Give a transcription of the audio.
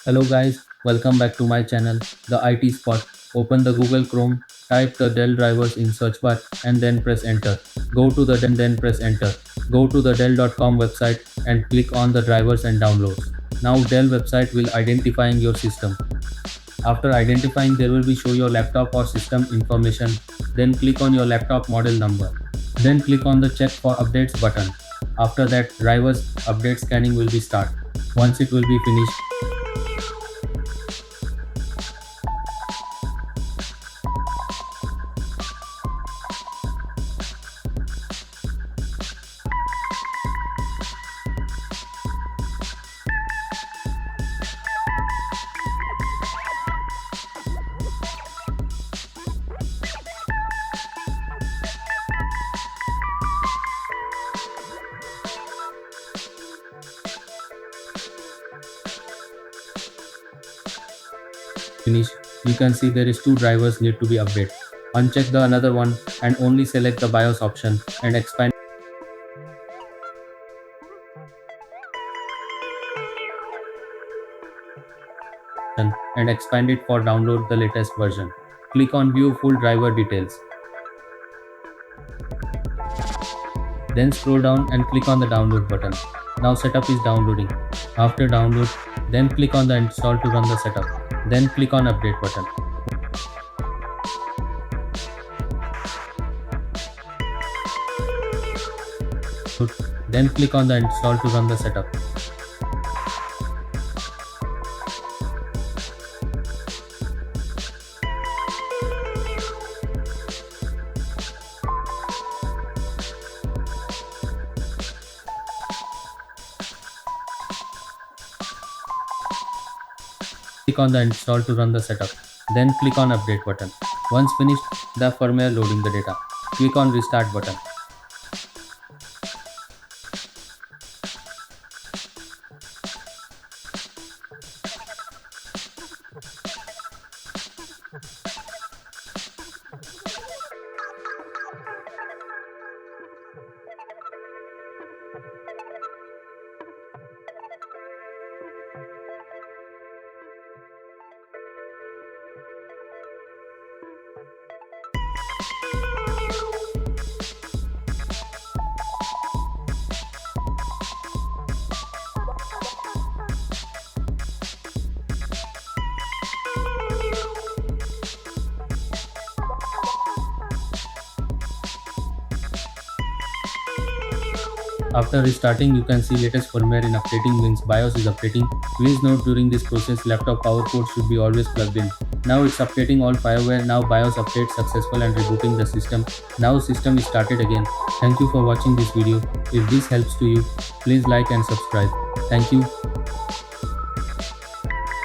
Hello guys, welcome back to my channel, the IT Spot. Open the Google Chrome, type the Dell drivers in search bar and then press enter. Go to press enter. Go to the Dell.com website and click on the drivers and downloads. Now Dell website will identifying your system. After identifying there will be show your laptop or system information. Then click on your laptop model number. Then click on the check for updates button. After that drivers update scanning will be start. Once it will be finished, you can see there is two drivers need to be updated. Uncheck the another one and only select the BIOS option and expand it for download the latest version. Click on view full driver details. Then scroll down and click on the download button. Now setup is downloading. After download, then click on the install to run the setup. Then click on update button. Then click on the install to run the setup. Click on the install to run the setup. Then click on update button. Once finished, the firmware loading the data. Click on restart button. After restarting, you can see latest firmware in updating means BIOS is updating. Please note during this process laptop power port should be always plugged in. Now it's updating all firmware. Now BIOS update successful and rebooting the system. Now system is started again. Thank you for watching this video. If this helps to you, please like and subscribe. Thank you.